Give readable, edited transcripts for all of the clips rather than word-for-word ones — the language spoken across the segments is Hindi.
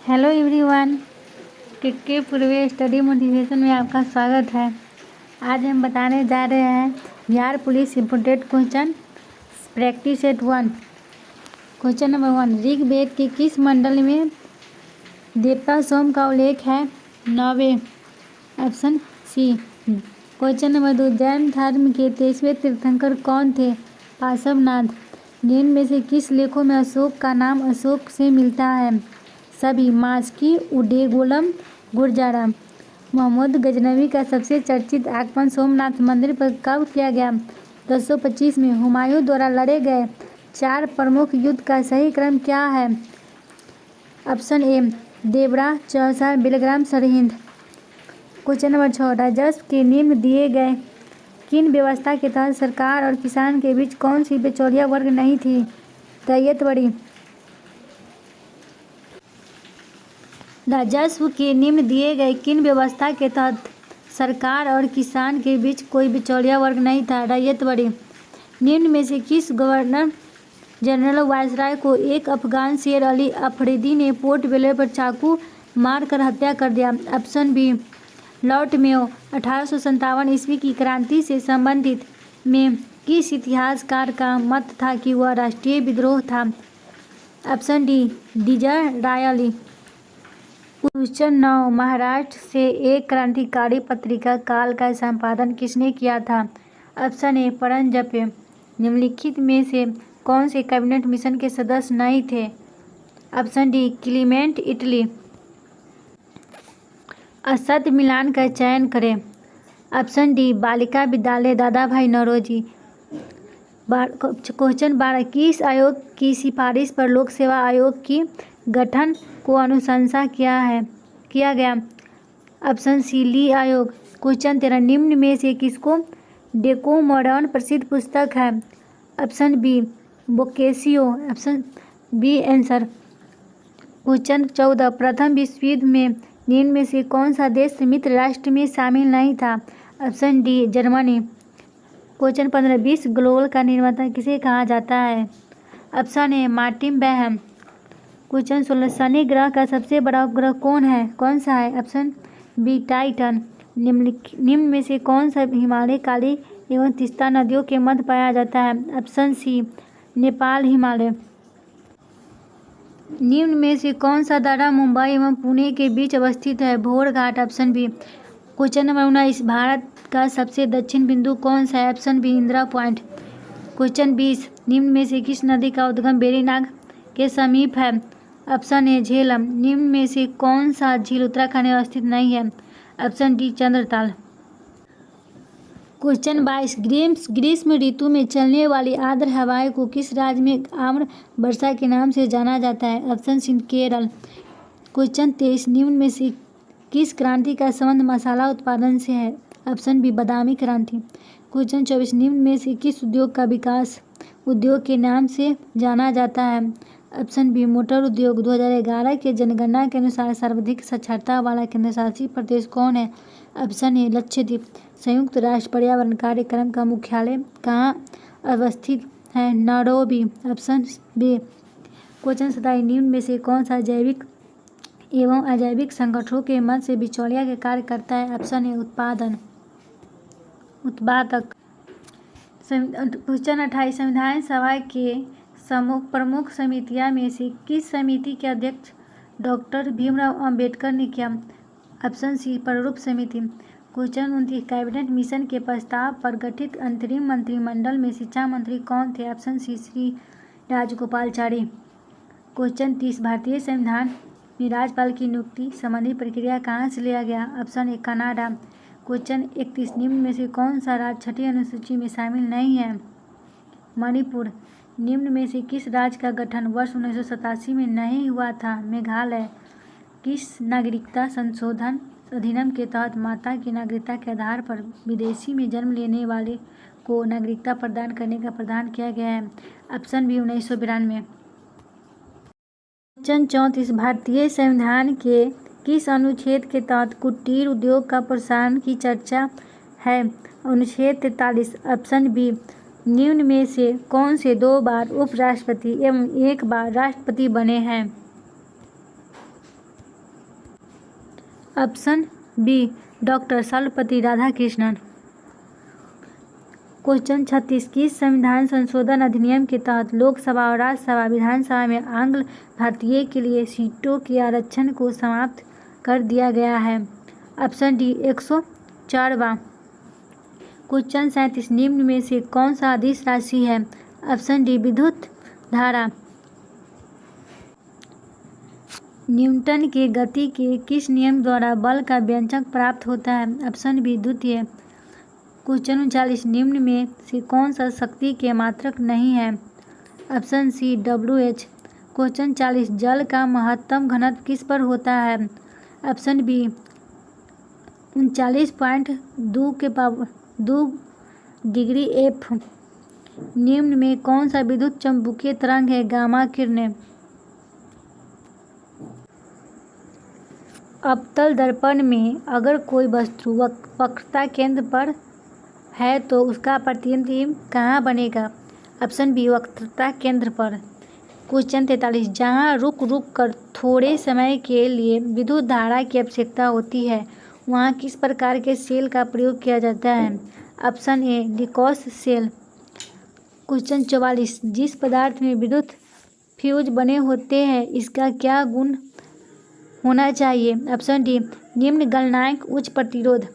हेलो एवरीवन, के पूर्वे स्टडी मोटिवेशन में आपका स्वागत है। आज हम बताने जा रहे हैं Bihar police important question practice set 1। Question number 1, Rigveda के किस मंडल में देवता सोम का उल्लेख है? 9वें, option C. Question number 2, Jain धर्म के 23वें तीर्थंकर कौन थे? पार्श्वनाथ। निम्न में से किस लेखों में अशोक का नाम अशोक से मिलता है? सभी। मास्की, उडेगोलम, गुरजारा। मोहम्मद गजनवी का सबसे चर्चित आगमन सोमनाथ मंदिर पर कब किया गया? 1025 में। हुमायूं द्वारा लड़े गए 4 प्रमुख युद्ध का सही क्रम क्या है? Option A, Deora, Chausa, Bilgram, Sirhind. Question number 6, राजस्व के निम्न दिए गए किन व्यवस्था के तहत सरकार और किसान के बीच कौन सी बिचौलिया वर्ग नहीं थी? रैयतवाड़ी। राजस्व के निम्न दिए गए किन व्यवस्था के तहत सरकार और किसान के बीच कोई बिचौलिया वर्ग नहीं था? रैयतवाड़ी। निम्न में से किस गवर्नर जनरल वायसराय को एक अफगान शेर अली अफरीदी ने पोर्ट ब्लेयर पर चाकू मारकर हत्या कर दिया? Option B, Lord Mayo. 1857 ईस्वी की क्रांति से संबंधित में किस इतिहासकार का मत था कि वह राष्ट्रीय विद्रोह था? Option D, Disraeli. Question 9, Maharashtra से एक क्रांतिकारी पत्रिका काल का संपादन किसने किया था? Option A, Paranjpe. निम्नलिखित में से कौन से कैबिनेट मिशन के सदस्य नहीं थे? Option D, Clement Attlee. असद मिलान का चयन करें। ऑप्शन डी, बालिका विद्यालय दादा भाई नौरोजी। क्वेश्चन 12, किस आयोग की सिफारिश पर लोक सेवा आयोग की गठन को अनुशंसा किया गया? ऑप्शन सी, ली आयोग। क्वेश्चन 13, निम्न में से किसको डेकोमोडर्न प्रसिद्ध पुस्तक है? Option B, Boccaccio. Option B answer. Question 14, प्रथम विश्व युद्ध में निम्न में से कौन सा देश मित्र राष्ट्र में शामिल नहीं था? Option D, Germany. क्वेश्चन 15, विश्व ग्लोबल का निर्माता किसे कहा जाता है? Option A, Martin Behaim. Question 16, शनि ग्रह का सबसे बड़ा उपग्रह कौन सा है? Option B, Titan. निम्न में से कौन सा हिमालय काली एवं तीस्ता नदियों के मध्य पाया जाता है? Option C, Nepal Himalaya. निम्न में से कौन सा दर्रा मुंबई एवं पुणे के बीच अवस्थित है? Bhor Ghat. Option B. Question number 19, Bharat का सबसे दक्षिण बिंदु कौन सा है? Option B, Indira Point. Question 20, निम्न में से किस नदी का उद्गम वेरीनाग के समीप है? ऑप्शन ए, झेलम। निम्न में से कौन सा झील उत्तराखंड में अवस्थित नहीं है? Option D, Chandratal. क्वेश्चन 22, ग्रीष्म ऋतु में चलने वाली आर्द्र हवाएं को किस राज्य में आम्र वर्षा के नाम से जाना जाता है? ऑप्शन सी, केरल। क्वेश्चन 23, निम्न में से किस क्रांति का संबंध मसाला उत्पादन से है? ऑप्शन बी, बादामी क्रांति। क्वेश्चन 24, निम्न में से किस उद्योग का विकास उद्योग के नाम से जाना जाता है? ऑप्शन बी, मोटर उद्योग। 2011 के जनगणना के अनुसार सर्वाधिक साक्षरता वाला केंद्रशासित प्रदेश कौन है? ऑप्शन ए, लक्षद्वीप। संयुक्त राष्ट्र पर्यावरण कार्यक्रम का मुख्यालय कहाँ अवस्थित है? नैरोबी। Option B. क्वेश्चन 27, निम्न में से कौन सा जैविक एवं अजैविक संगठनों के मध्य से बिचौलिया के कार्य करता है? ऑप्शन ए, उत्पादक। क्वेश्चन 28, संविधान सभा के प्रमुख समितियां में से किस समिति के अध्यक्ष डॉक्टर भीमराव अंबेडकर ने किया? ऑप्शन सी, प्रारूप समिति। क्वेश्चन 29, कैबिनेट मिशन के प्रस्ताव पर गठित अंतरिम मंत्रिमंडल में शिक्षा मंत्री कौन थे? Option C, Shri Rajagopalachari. Question 30, भारतीय संविधान में राज्यपाल की नियुक्ति संबंधी प्रक्रिया कहाँ से लिया गया? Option A, Canada. क्वेश्चन 31, निम्न में से कौन सा राज्य छठी अनुसूची में शामिल नहीं है? मणिपुर। निम्न में से किस राज्य का गठन वर्ष 1987 में नहीं हुआ था? मेघालय। किस नागरिकता संशोधन अधिनियम के तहत माता की नागरिकता के आधार पर विदेशी में जन्म लेने वाले को नागरिकता प्रदान करने का प्रावधान किया गया है? Option B, 1992। क्वेश्चन 34, भारतीय संविधान के किस अनुच्छेद के तहत कुटीर उद्योग का प्रोत्साहन की चर्चा है? अनुच्छेद 43। Option B. निम्न में से कौन से 2 बार उपराष्ट्रपति एवं 1 बार राष्ट्रपति बने हैं? Option B doctor Sarvepalli Radhakrishnan. Question 36 किस संविधान संशोधन अधिनियम के तहत लोकसभा और राज्यसभा विधानसभा में आंग्ल भारतीय के लिए सीटों के आरक्षण को समाप्त कर दिया गया है? Option D 104वां। क्वेश्चन 37 निम्न में से कौन सा अदिश राशि है? ऑप्शन डी विद्युत धारा। न्यूटन के गति के किस नियम द्वारा बल का व्यंजक प्राप्त होता है? ऑप्शन बी द्वितीय। क्वेश्चन 39 निम्न में से कौन सा शक्ति के मात्रक नहीं है? ऑप्शन सी WH। क्वेश्चन 40 जल का महत्तम घनत्व किस पर होता है? Option B 39.2 degree F। निम्न में कौन सा विद्युत चुम्बकीय तरंग है? गामा किरणें। अवतल दर्पण में अगर कोई वस्तु वक्रता केंद्र पर है तो उसका प्रतिबिंब कहाँ बनेगा? ऑप्शन बी वक्रता केंद्र पर। क्वेश्चन 43 जहाँ रुक कर थोड़े समय के लिए विद्युत धारा की आवश्यकता होती है वहाँ किस प्रकार के सेल का प्रयोग किया जाता है? ऑप्शन ए डिकॉस सेल। क्वेश्चन 44 जिस पदार्थ में विद्युत फ्यूज बने होते हैं इसका क्या गुण होना चाहिए? ऑप्शन डी निम्न गलनांक उच्च प्रतिरोध।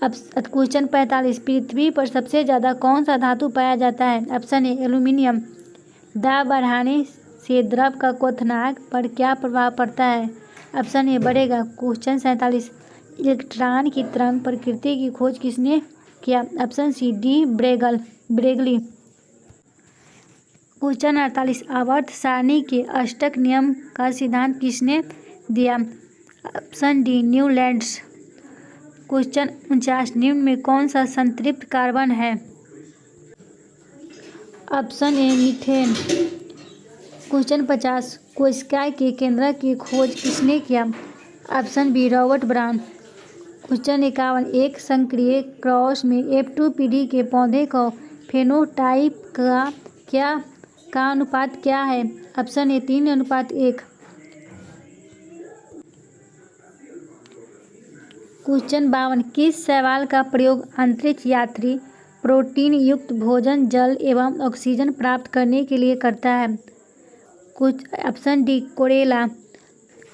क्वेश्चन 45 पृथ्वी पर सबसे ज़्यादा कौन सा धातु पाया जाता है? ऑप्शन ए एल्यूमिनियम। दाब बढ़ाने से द्रव का क्वथनांक पर क्या प्रभाव पड़ता है? ऑप्शन ए बढ़ेगा। क्वेश्चन 47 इलेक्ट्रॉन की तरंग प्रकृति की खोज किसने किया? Option C de Broglie. Question 48 आवर्त सारणी के अष्टक नियम का सिद्धांत किसने दिया? Option D Newlands. क्वेश्चन 49 निम्न में कौन सा संतृप्त कार्बन है? ऑप्शन ए मीथेन। क्वेश्चन 50 कोशिका के केंद्र की खोज किसने किया? Option B Robert Brown. Question 51 एक संक्रिय क्रॉस में F2 पीढ़ी के पौधे का फेनोटाइप का अनुपात क्या है? ऑप्शन ए 3:1। क्वेश्चन 52 किस शैवाल का प्रयोग अंतरिक्ष यात्री प्रोटीन युक्त भोजन जल एवं ऑक्सीजन प्राप्त करने के लिए करता है? ऑप्शन डी कोरेला।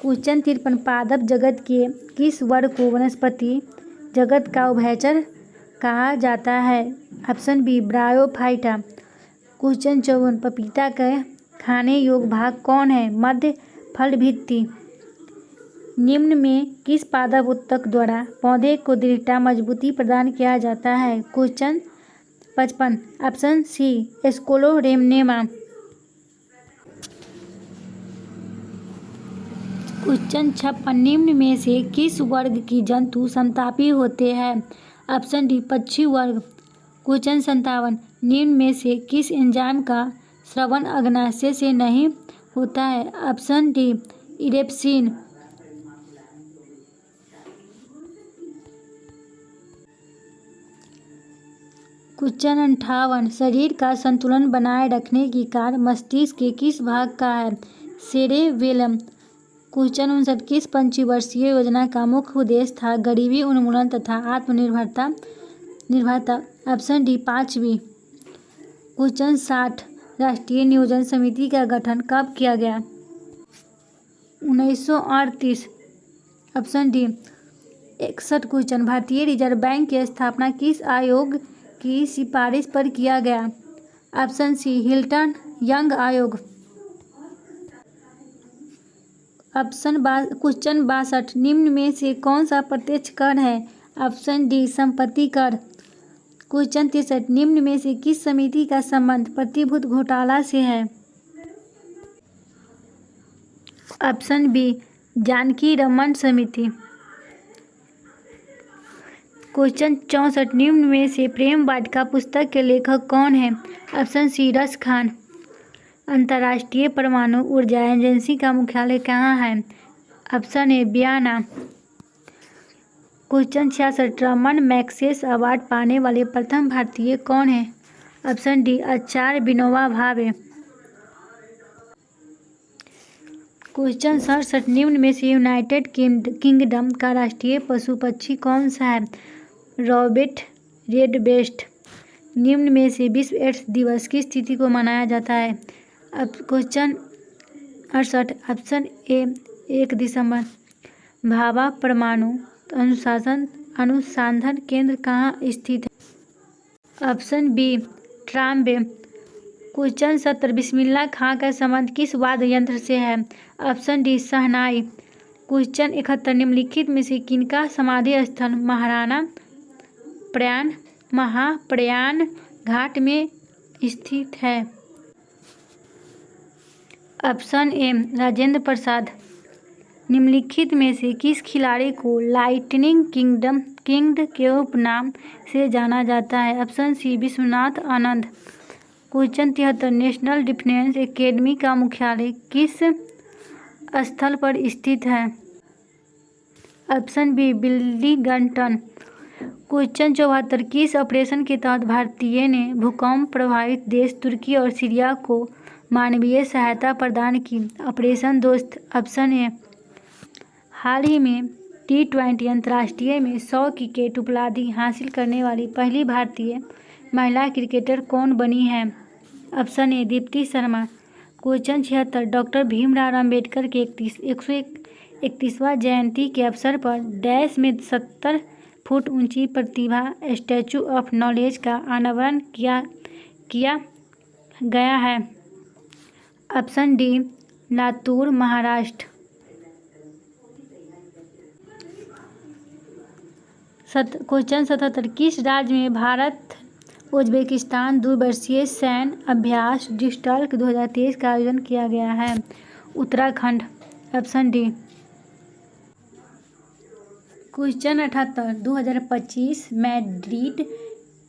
क्वेश्चन 53 पादप जगत के किस वर्ग को वनस्पति जगत का उभयचर कहा जाता है? Option B bryophyta. क्वेश्चन 54 पपीता का खाने योग्य भाग कौन है? मध्य फल भित्ति। निम्न में किस पादप उत्तक द्वारा पौधे को दृढ़ता मजबूती प्रदान किया जाता है? क्वेश्चन 55 ऑप्शन सी एस्कोलोरेमनेमा। क्वेश्चन 56 निम्न में से किस वर्ग की जंतु संतापी होते हैं? ऑप्शन डी पक्षी वर्ग। क्वेश्चन 57 निम्न में से किस एंजाइम का स्रवण अग्नाशय से नहीं होता है? Option D erepsin. क्वेश्चन 58 शरीर का संतुलन बनाए रखने की कार्य मस्तिष्क के किस भाग का है? सेरेबेलम। क्वेश्चन 59 किस पंचवर्षीय योजना का मुख्य उद्देश्य था गरीबी उन्मूलन तथा आत्मनिर्भरता? ऑप्शन डी 5वीं। क्वेश्चन 60 राष्ट्रीय नियोजन समिति का गठन कब किया गया? 1938। ऑप्शन डी 61 क्वेश्चन भारतीय रिजर्व बैंक की स्थापना किस आयोग की सिफारिश पर किया गया? ऑप्शन सी हिल्टन यंग आयोग। क्वेश्चन 62 निम्न में से कौन सा प्रत्यक्ष कर है? ऑप्शन डी संपत्ति कर। क्वेश्चन 63 निम्न में से किस समिति का संबंध प्रतिभूति घोटाला से है? ऑप्शन बी जानकी रमन समिति। क्वेश्चन 64 निम्न में से प्रेम वाटिका पुस्तक के लेखक कौन है? ऑप्शन सी रस खान। अंतर्राष्ट्रीय परमाणु ऊर्जा एजेंसी का मुख्यालय कहाँ है? ऑप्शन ए Vienna. Question 66 Raman Magsaysay award पाने वाले प्रथम भारतीय कौन है? ऑप्शन डी आचार्य विनोबा भावे। क्वेश्चन 67 निम्न में से यूनाइटेड किंगडम का राष्ट्रीय पशु पक्षी कौन सा है? रॉबर्ट रेडब्रेस्ट। निम्न में से विश्व एड्स दिवस किस तिथि को मनाया जाता है? अब क्वेश्चन 68 ऑप्शन ए 1 दिसंबर। भाभा परमाणु अनुसंधान केंद्र कहाँ स्थित है? Option B Trombay. Question 70 Bismillah Khan का संबंध किस वाद्य यंत्र से है? ऑप्शन डी शहनाई। क्वेश्चन 71 निम्नलिखित में से किनका समाधि स्थल महाप्रयाण घाट में स्थित है? ऑप्शन ए राजेंद्र प्रसाद। निम्नलिखित में से किस खिलाड़ी को लाइटनिंग किंग के उपनाम से जाना जाता है? ऑप्शन सी Vishwanath Anand. Question 73 national defence academy का मुख्यालय किस स्थल पर स्थित है? Option B Willingdon. क्वेश्चन 74 किस ऑपरेशन के तहत भारतीय ने भूकंप प्रभावित देश तुर्की और सीरिया को मानवीय सहायता प्रदान की? ऑपरेशन दोस्त। Option A. हाल ही में T20 अंतर्राष्ट्रीय में 100 विकेट उपलब्धि हासिल करने वाली पहली भारतीय महिला क्रिकेटर कौन बनी है? ऑप्शन ए दीप्ति शर्मा। क्वेश्चन 76 डॉक्टर भीमराव अंबेडकर के 131वां जयंती के अवसर पर डैश में 70 फुट ऊंची प्रतिभा स्टैचू ऑफ नॉलेज का अनावरण किया गया है? Option D Latur Maharashtra. Question 77 किस राज्य में भारत उज्बेकिस्तान द्विवर्षीय सैन्य अभ्यास डिस्टल्क 2023 का आयोजन किया गया है? Uttarakhand. Option D. Question 78 2025 Madrid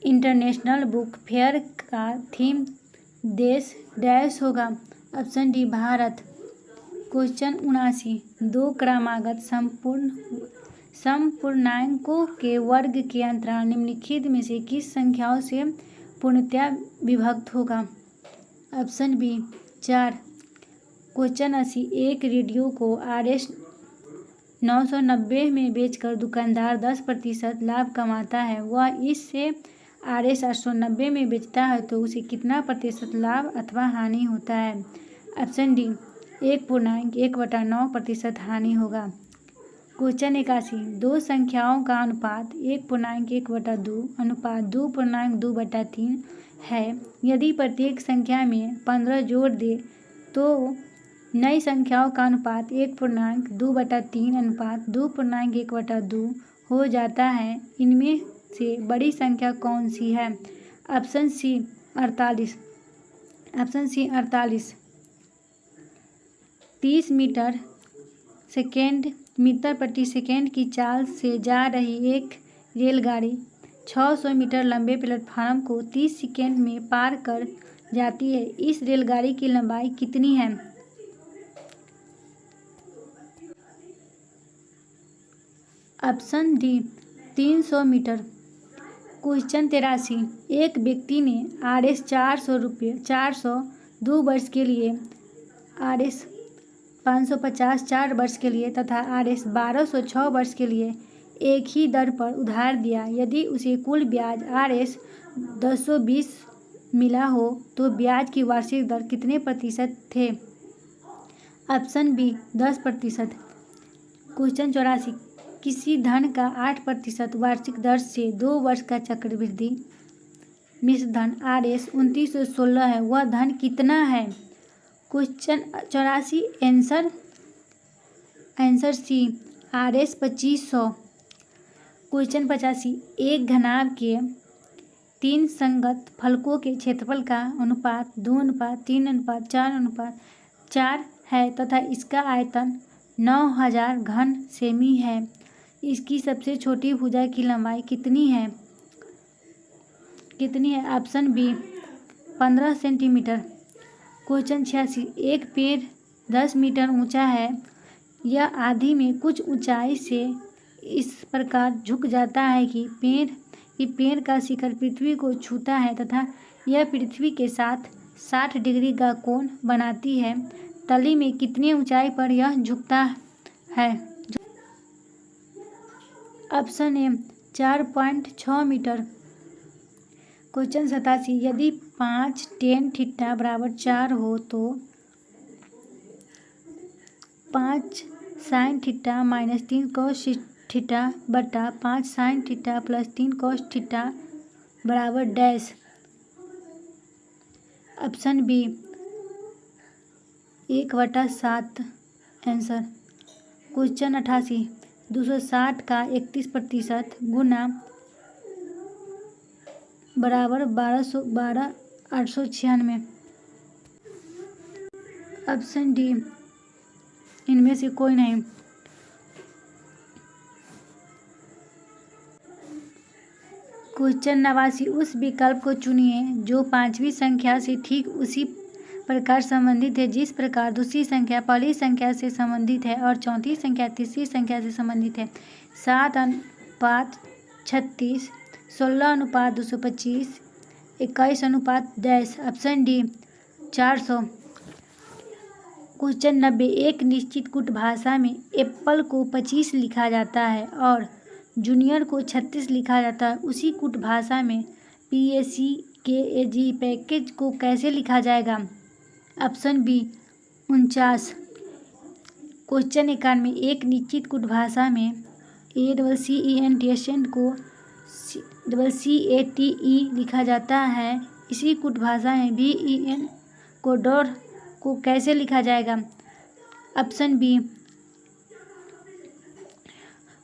international book fair का थीम देश डैश होगा? Option D Bharat. क्वेश्चन 79 दो क्रमागत समपूर्णांकों के वर्ग के अंतराल निम्नलिखित में से किस संख्याओं से पूर्णतया विभक्त होगा? Option B 4। क्वेश्चन 80 एक रेडियो को RS 990 में बेचकर दुकानदार 10% लाभ कमाता है, वह इससे RS 890 में बेचता है तो उसे कितना प्रतिशत लाभ अथवा हानि होता है? ऑप्शन डी 1.1/9% हानि होगा। क्वेश्चन 81 दो संख्याओं का अनुपात 1.1/2 अनुपात 2.2/3 है। यदि प्रत्येक संख्या में 15 जोड़ दे तो नई संख्याओं का अनुपात 1.2/3 अनुपात 2.1/2 हो जाता है। इनमें से बड़ी संख्या कौन सी है? Option C 48। Option C 48। 30 metre प्रति सेकेंड की चाल से जा रही एक रेलगाड़ी 600 मीटर लंबे प्लेटफार्म को 30 सेकेंड में पार कर जाती है। इस रेलगाड़ी की लंबाई कितनी है? Option D 300 metre. क्वेश्चन 83 एक व्यक्ति ने RS 400 2 वर्ष के लिए, RS 550 4 वर्ष के लिए तथा RS 1200 6 वर्ष के लिए एक ही दर पर उधार दिया। यदि उसे कुल ब्याज RS 220 मिला हो तो ब्याज की वार्षिक दर कितने प्रतिशत थे? Option B 10%। क्वेश्चन 84 किसी धन का 8% वार्षिक दर से 2 वर्ष का चक्रवृद्धि मिश्र धन RS 2916 है, वह धन कितना है? Question 84 answer C RS 2500। Question 85 एक घनाभ के 3 संगत फलकों के क्षेत्रफल का अनुपात 2:3:4:4 है तथा इसका आयतन 9000 घन सेमी है। इसकी सबसे छोटी भुजा की लंबाई कितनी है? Option B 15 centimetre. क्वेश्चन 86 एक पेड़ 10 मीटर ऊंचा है। यह आधि में कुछ ऊंचाई से इस प्रकार झुक जाता है कि पेड़ का शिखर पृथ्वी को छूता है तथा यह पृथ्वी के साथ 60 डिग्री का कोण बनाती है। तली में कितनी ऊंचाई पर यह झुकता है? ऑप्शन ए 4.6 मीटर। क्वेश्चन 87, यदि 5 tan थीटा बराबर 4 हो तो 5 sin theta minus 3 cos theta बटा 5 sin theta plus 3 cos theta बराबर dash. Option B 1/7 answer. Question 88, 260 का 31% गुना बराबर 896। ऑप्शन डी इनमें से कोई नहीं। क्वेश्चन 89, उस विकल्प को चुनिए जो पांचवी संख्या से ठीक उसी प्रकार संबंधित है जिस प्रकार दूसरी संख्या पहली संख्या से संबंधित है और चौथी संख्या तीसरी संख्या से संबंधित है। 7:36, 16:225, 21:डैश। Option D 400। क्वेश्चन 90, एक निश्चित कूट भाषा में एप्पल को 25 लिखा जाता है और जूनियर को 36 लिखा जाता है। उसी कूट भाषा में PACKAG पैकेज को कैसे लिखा जाएगा? Option B 49। क्वेश्चन 91, एक निश्चित कूट भाषा में ACCENT को CATE लिखा जाता है। इसी कूट भाषा में BEN कोडोर को कैसे लिखा जाएगा? Option B.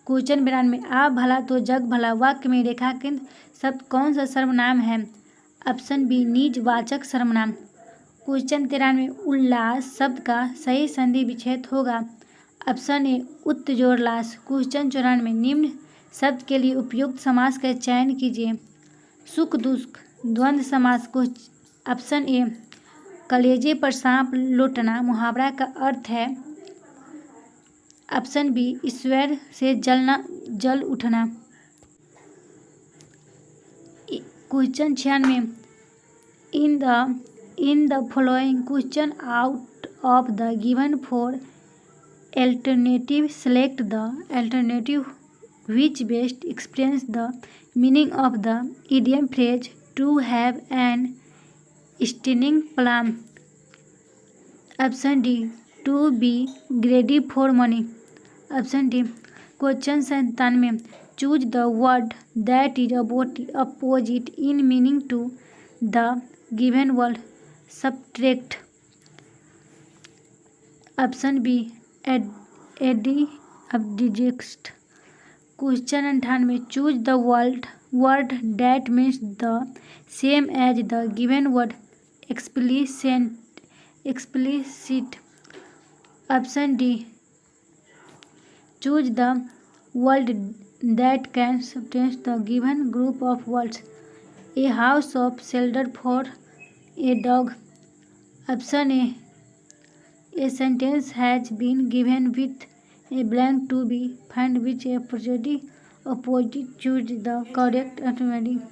क्वेश्चन 92, आप भला तो जग भला वाक्य में रेखांकित शब्द कौन सा सर्वनाम है? ऑप्शन बी निजवाचक सर्वनाम। क्वेश्चन 93, उल्लास शब्द का सही संधि विच्छेद होगा। Option A उत्तजोरलास। क्वेश्चन 94, निम्न शब्द के लिए उपयुक्त समास का चयन कीजिए। सुख दुख द्वंद्व समास। ऑप्शन ए कलेजे पर सांप लौटना मुहावरा का अर्थ है। ऑप्शन बी ईश्वर से जल उठना। Question 96, in the following question out of the given four alternative select the alternative which best explains the meaning of the idiom phrase to have an stunning plan. Option D to be greedy for money. Option D। Question 97, choose the word that is opposite in meaning to the given word. Subtract. Option B adjust. Question 98, choose the word that means the same as the given word. Explicit. Option D choose the word that can substance the given group of words. A house of shelter for a dog. Option A sentence has been given with a blank to be find which a opposite choose the correct alternative.